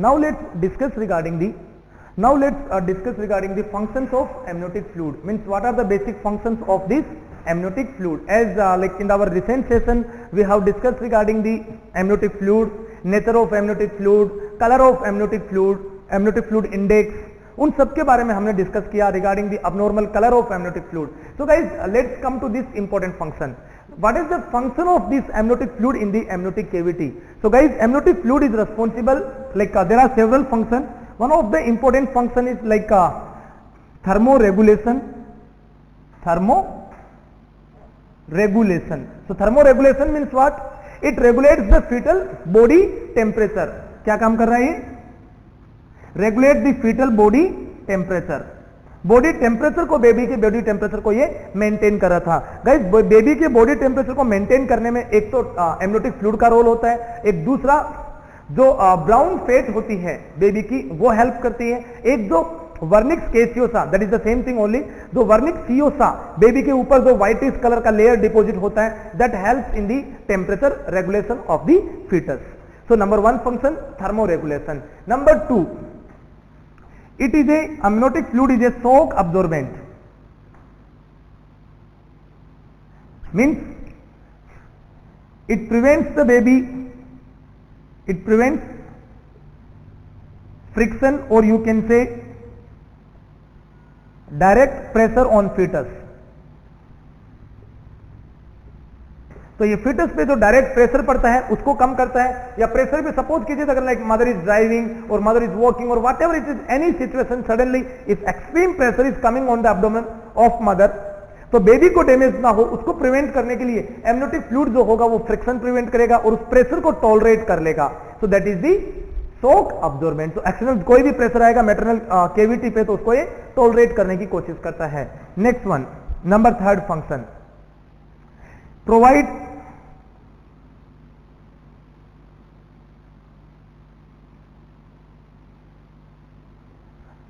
Now let's discuss regarding the functions of amniotic fluid. Means what are the basic functions of this amniotic fluid? As like in our recent session we have discussed regarding the amniotic fluid, nature of amniotic fluid, color of amniotic fluid index, उन सब के बारे में हमने discuss किया regarding the abnormal color of amniotic fluid. So guys, let's come to this important function. What is the function of this amniotic fluid in the amniotic cavity? So guys, amniotic fluid is responsible, like there are several functions. One of the important function is like thermoregulation. So thermoregulation means what? It regulates the fetal body temperature. क्या काम कर रहा है ये? Regulate the fetal body temperature. Body temperature को, baby के body temperature को ये मेंटेन कर रहा था. गाइस, बेबी के बॉडी टेम्परेचर को मेंटेन करने में एक तो एमनियोटिक फ्लूइड का रोल होता है, एक दूसरा जो ब्राउन फैट होती है बेबी की वो हेल्प करती है, एक जो vernix caseosa, that is the same thing only, जो वर्निक्स सियोसा बेबी के ऊपर जो व्हाइटिश कलर का लेयर डिपॉजिट होता है, that helps in the temperature regulation of the foetus. So number 1 function thermoregulation. Number 2, it is a amniotic fluid is a shock absorbent. Means it prevents the baby, it prevents friction, or you can say direct pressure on fetus. तो ये foetus पे जो direct pressure पड़ता है उसको कम करता है, या प्रेशर भी सपोज कीजिए अगर लाइक मदर इज ड्राइविंग और मदर इज वॉकिंग और what ever it is any situation, suddenly if extreme pressure is coming on the abdomen of mother, तो बेबी को डैमेज ना हो उसको प्रिवेंट करने के लिए एमनियोटिक फ्लूइड जो होगा वो फ्रिक्शन प्रिवेंट करेगा और उस प्रेशर को टॉलरेट कर लेगा. So that is the shock absorbent. तो एक्सटर्नल कोई भी प्रेशर आएगा मैटरनल केविटी पे तो उसको ये टॉलरेट करने की कोशिश करता है. Next one, number 3rd function, provide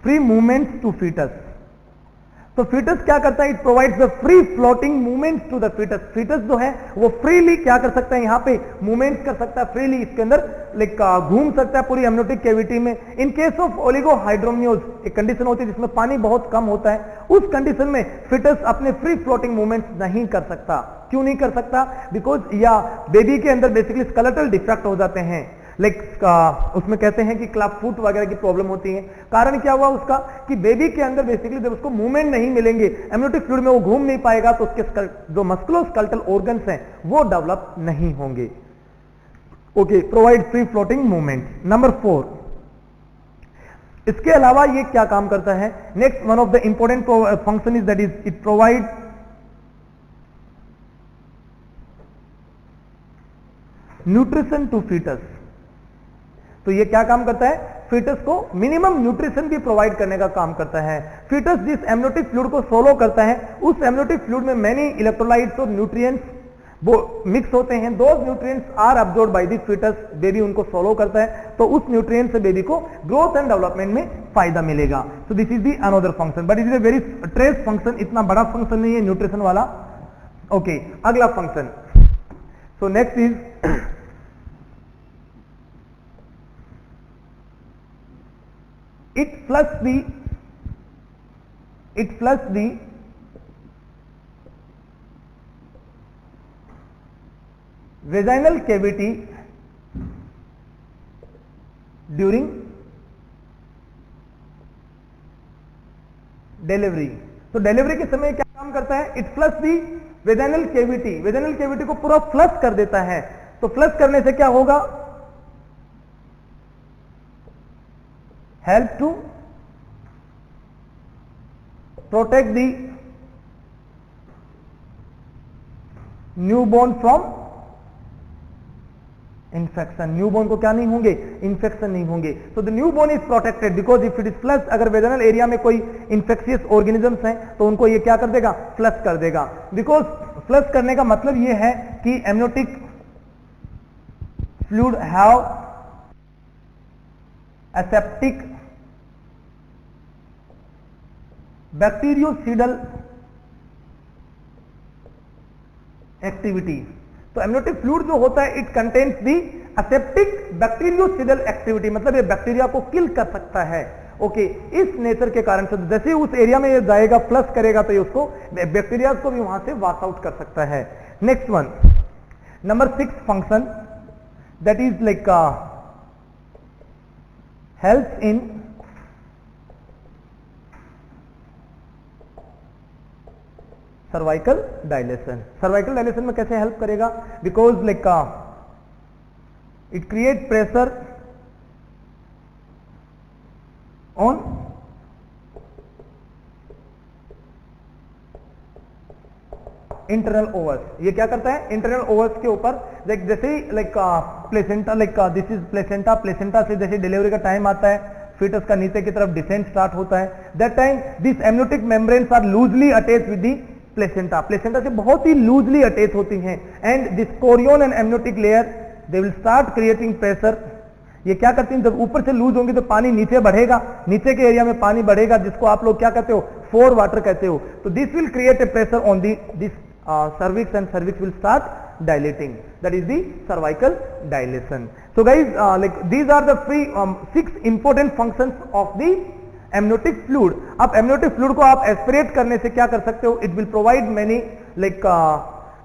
free movements to fetus. तो फीटस क्या करता है? It provides the free floating movements to the fetus. Fetus जो है वो फ्रीली क्या कर सकता है? यहां पे मूवमेंट्स कर सकता है, फ्रीली इसके अंदर लाइक घूम सकता है पूरी एमनियोटिक कैविटी में. इन केस ऑफ ओलिगोहाइड्रोमियोज, एक कंडीशन होती है जिसमें पानी बहुत कम होता है, उस कंडीशन में फीटस अपने फ्री फ्लोटिंग मूवमेंट्स नहीं कर सकता. क्यों नहीं कर सकता? बिकॉज या बेबी के अंदर बेसिकली स्केलेटल डिफेक्ट हो जाते हैं, लाइक उसमें कहते हैं कि क्लब फुट वगैरह की प्रॉब्लम होती है. कारण क्या हुआ उसका? कि बेबी के अंदर बेसिकली जब उसको मूवमेंट नहीं मिलेंगे, एमनियोटिक फ्लूइड में वो घूम नहीं पाएगा, तो उसके जो मस्कुलोस्केलेटल ऑर्गन्स हैं वो डेवलप नहीं होंगे. Okay, provide free floating movement. Number 4, इसके अलावा ये क्या काम करता है? Next one of the important function is that is it provide nutrition to fetus. तो ये क्या काम करता है? फीटस को मिनिमम न्यूट्रिशन भी प्रोवाइड करने का काम करता है. फीटस जिस एमनियोटिक फ्लूइड को सोलो करता है, उस एमनियोटिक फ्लूइड में मेनी इलेक्ट्रोलाइट्स और न्यूट्रिएंट्स वो मिक्स होते हैं. Those nutrients are absorbed by the fetus. Baby उनको सोलो करता है, तो उस न्यूट्रिएंट से बेबी को ग्रोथ एंड डेवलपमेंट में फायदा मिलेगा. So this is the another function, but it is a very trace function, इतना बड़ा फंक्शन नहीं है न्यूट्रिशन वाला. ओके, अगला function. So next is it flushes the vaginal cavity during delivery. तो डिलीवरी के समय क्या काम करता है? It flush the vaginal cavity. Vaginal cavity को पूरा फ्लश कर देता है. तो फ्लश करने से क्या होगा? help to protect the newborn from infection. Newborn को क्या नहीं होंगे? इंफेक्शन नहीं होंगे. so the newborn is protected because if it is flushed, अगर वेजाइनल एरिया में कोई इंफेक्शियस ऑर्गेनिजम्स हैं तो उनको ये क्या कर देगा? फ्लश कर देगा. बिकॉज फ्लश करने का मतलब ये है कि amniotic fluid have aseptic bactericidal activity. तो एमनियोटिक फ्लूइड जो होता है it contains the aseptic bactericidal activity, मतलब ये बैक्टीरिया को किल कर सकता है। ओके, इस नेचर के कारण से जैसे उस एरिया में ये जाएगा फ्लश करेगा तो ये उसको बैक्टीरिया को भी वहां से वॉश आउट कर सकता है। Next one, number 6 function, that is like help in cervical dilation. Cervical dilation में कैसे हेल्प करेगा? Because like it create pressure on internal overs. ये क्या करता है? इंटरनल ओवर्स के ऊपर लाइक जैसे ही like placenta, like this is placenta, placenta से जैसे डिलीवरी का टाइम आता है, फीटस का नीचे की तरफ डिसेंट स्टार्ट होता है, that time this amniotic membranes are loosely attach with the placenta. Placenta से बहुत ही लूजली अटैच होती हैं, and this chorion and amniotic layer they will start creating pressure. ये क्या करती हैं? जब ऊपर से लूज होंगी तो पानी नीचे बढ़ेगा, नीचे के एरिया में पानी बढ़ेगा, जिसको आप लोग क्या कहते हो? फोर वाटर कहते हो। तो this will create a pressure on this cervix, and cervix will start dilating. That is the cervical dilation. So guys, like these are the 6 important functions of the amniotic fluid. अब amniotic fluid को आप aspirate करने से क्या कर सकते हो? It will provide many like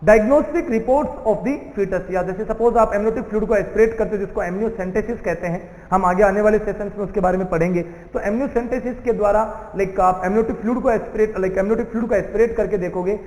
diagnostic reports of the fetus. या जैसे सपोज आप एमनियोटिक फ्लूइड को एस्पिरेट करते हो, जिसको एमनियोसेंटेसिस कहते हैं, हम आगे आने वाले सेशंस में उसके बारे में पढ़ेंगे। तो एमनियोसेंटेसिस के द्वारा लाइक आप एमनियोटिक फ्लूइड को एस्पिरेट करके देखोगे,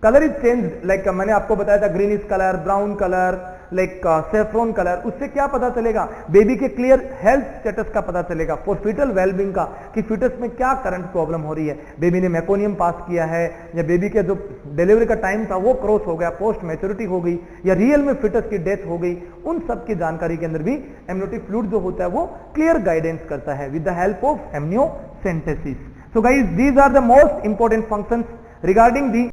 कलर इज चेंज, लाइक मैंने आपको बताया था greenish colour, brown colour, like saffron colour. उससे क्या पता चलेगा? बेबी के क्लियर हेल्थ स्टेटस का पता चलेगा, फॉर फीटल वेलबींग का, कि फीटस में क्या करंट प्रॉब्लम हो रही है, बेबी ने मेकोनियम पास किया है, या बेबी के जो डिलीवरी का टाइम था वो क्रॉस हो गया, पोस्ट मैच्योरिटी हो गई, या रियल में फीटस की डेथ हो गई। उन सब की जानकारी के अंदर भी एमनियोटिक फ्लूइड जो होता है वो क्लियर गाइडेंस करता है with the help of amniocentesis. So guys, these are the most important functions regarding the